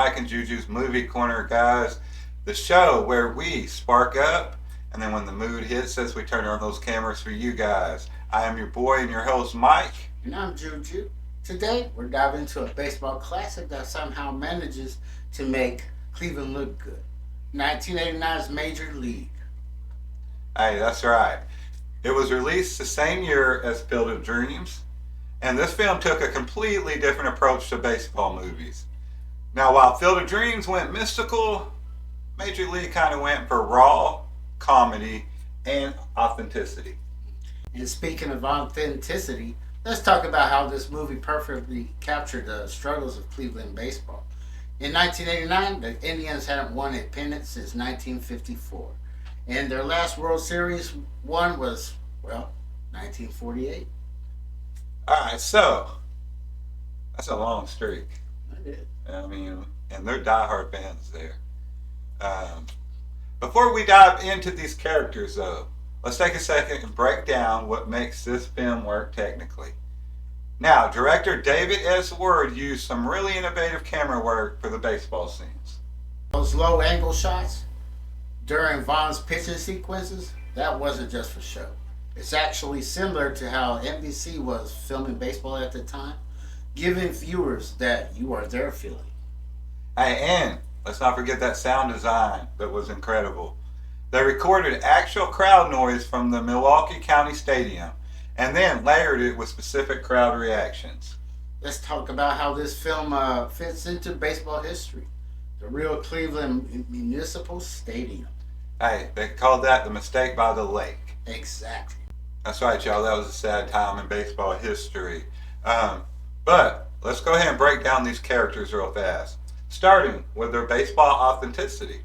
Mike and JuJu's Movie Corner, guys. The show where we spark up, and then when the mood hits us, we turn on those cameras for you guys. I am your boy and your host, Mike. And I'm JuJu. Today, we're diving into a baseball classic that somehow manages to make Cleveland look good. 1989's Major League. Hey, that's right. It was released the same year as Field of Dreams, and this film took a completely different approach to baseball movies. Now, while Field of Dreams went mystical, Major League kind of went for raw comedy and authenticity. And speaking of authenticity, let's talk about how this movie perfectly captured the struggles of Cleveland baseball. In 1989, the Indians hadn't won a pennant since 1954. And their last World Series won was, 1948. Alright, so that's a long streak. I did. I mean, and they're diehard fans there. Before we dive into these characters, though, let's take a second and break down what makes this film work technically. Now, director David S. Ward used some really innovative camera work for the baseball scenes. Those low angle shots during Vaughn's pitching sequences, that wasn't just for show. It's actually similar to how NBC was filming baseball at the time, giving viewers that you are their feeling. Hey, and let's not forget that sound design that was incredible. They recorded actual crowd noise from the Milwaukee County Stadium and then layered it with specific crowd reactions. Let's talk about how this film fits into baseball history. The real Cleveland Municipal Stadium. Hey, they called that the mistake by the lake. Exactly. That's right, y'all. That was a sad time in baseball history. But let's go ahead and break down these characters real fast, starting with their baseball authenticity.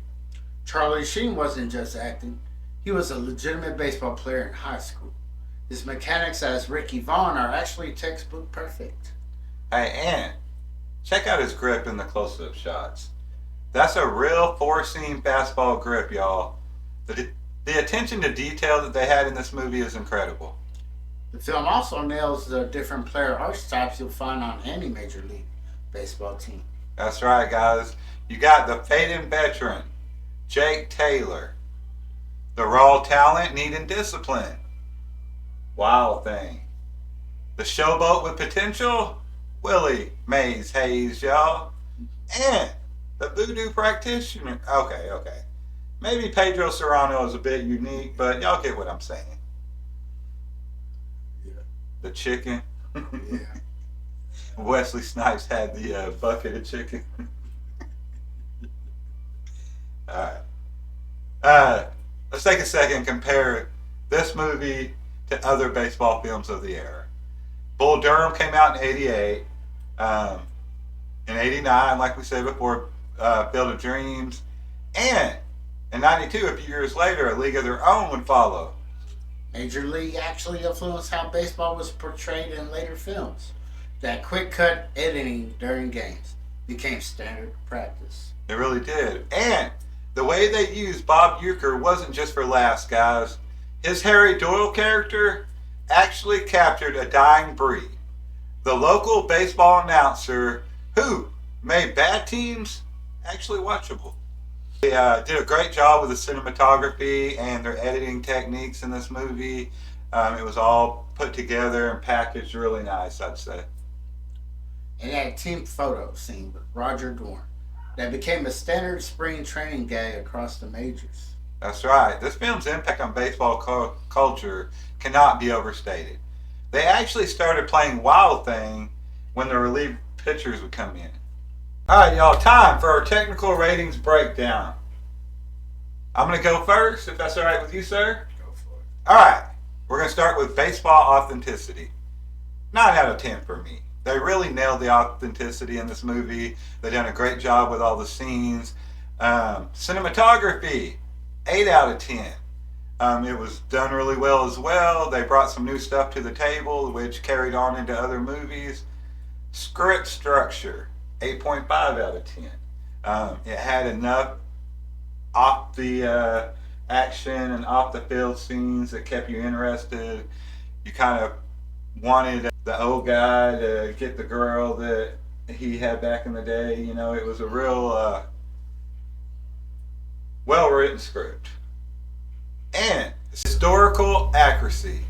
Charlie Sheen wasn't just acting. He was a legitimate baseball player in high school. His mechanics as Ricky Vaughn are actually textbook perfect. Hey, and check out his grip in the close-up shots. That's a real four-seam fastball grip, y'all. The attention to detail that they had in this movie is incredible. The film also nails the different player archetypes you'll find on any Major League Baseball team. That's right, guys. You got the fading veteran, Jake Taylor. The raw talent needing discipline, Wild Thing. The showboat with potential, Willie Mays Hayes, y'all. And the voodoo practitioner. Okay. Maybe Pedro Cerrano is a bit unique, but y'all get what I'm saying. Yeah. The chicken. Yeah. Wesley Snipes had the bucket of chicken. Alright. Let's take a second and compare this movie to other baseball films of the era. Bull Durham came out in 88. In 89, like we said before, Field of Dreams. And in 92, a few years later, A League of Their Own would follow. Major League actually influenced how baseball was portrayed in later films. That quick cut editing during games became standard practice. It really did. And the way they used Bob Uecker wasn't just for laughs, guys. His Harry Doyle character actually captured a dying breed. The local baseball announcer who made bad teams actually watchable. They did a great job with the cinematography and their editing techniques in this movie. It was all put together and packaged really nice, I'd say. And that team photo scene with Roger Dorn that became a standard spring training gag across the majors. That's right. This film's impact on baseball culture cannot be overstated. They actually started playing Wild Thing when the relief pitchers would come in. Alright, y'all, time for our technical ratings breakdown. I'm going to go first, if that's alright with you, sir. Go for it. Alright, we're going to start with baseball authenticity. 9 out of 10 for me. They really nailed the authenticity in this movie. They've done a great job with all the scenes. Cinematography, 8 out of 10. It was done really well as well. They brought some new stuff to the table, which carried on into other movies. Script structure, 8.5 out of 10. It had enough off the action and off the field scenes that kept you interested. You kind of wanted the old guy to get the girl that he had back in the day. You know, it was a real well-written script. And historical accuracy,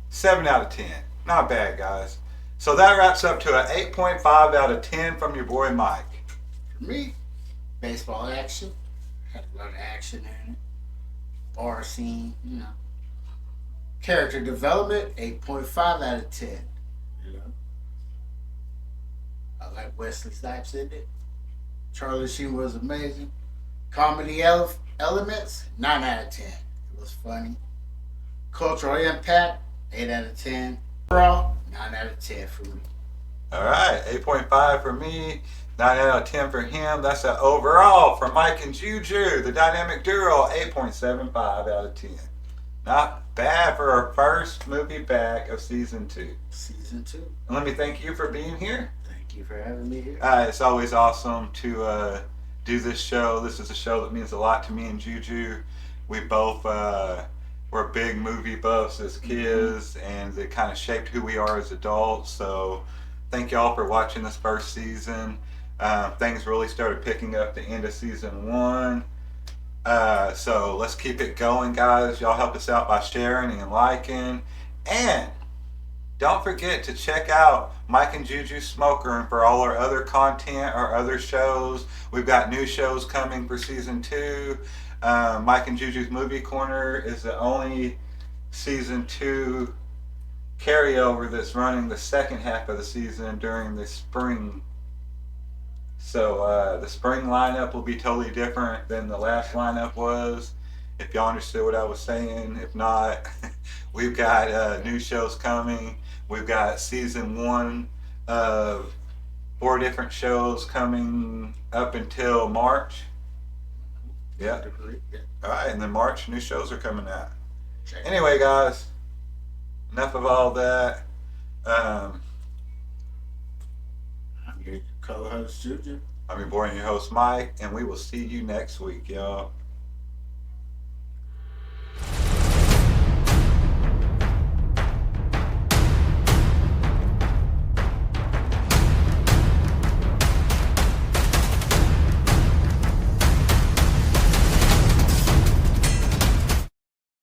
7 out of 10. Not bad, guys. So that wraps up to an 8.5 out of 10 from your boy Mike. For me, baseball action. Had a lot of action in it. Bar scene, you know. Character development, 8.5 out of 10. You know. I like Wesley Snipes in it. Charlie Sheen was amazing. Comedy elements, 9 out of 10. It was funny. Cultural impact, 8 out of 10. Overall, 9 out of 10 for me. All right, 8.5 for me, 9 out of 10 for him. That's an overall for Mike and JuJu, the dynamic duo, 8.75 out of 10. Not bad for our first movie back of season 2. Season 2. And let me thank you for being here. Thank you for having me here. It's always awesome to do this show. This is a show that means a lot to me and JuJu. We both were big movie buffs as kids, and it kind of shaped who we are as adults. So thank y'all for watching this first season. Things really started picking up the end of season 1. So let's keep it going, guys. Y'all help us out by sharing and liking. And don't forget to check out Mike and JuJu's Smoker Room for all our other content, our other shows. We've got new shows coming for season 2. Mike and JuJu's Movie Corner is the only season 2 carryover that's running the second half of the season during the spring. So the spring lineup will be totally different than the last lineup was. If y'all understood what I was saying. If not, we've got new shows coming. We've got season 1 of 4 different shows coming up until March. Yeah. All right, and then March, new shows are coming out. Anyway, guys, enough of all that. I'm your co-host, JuJu. I'm your boy and your host, Mike, and we will see you next week, y'all.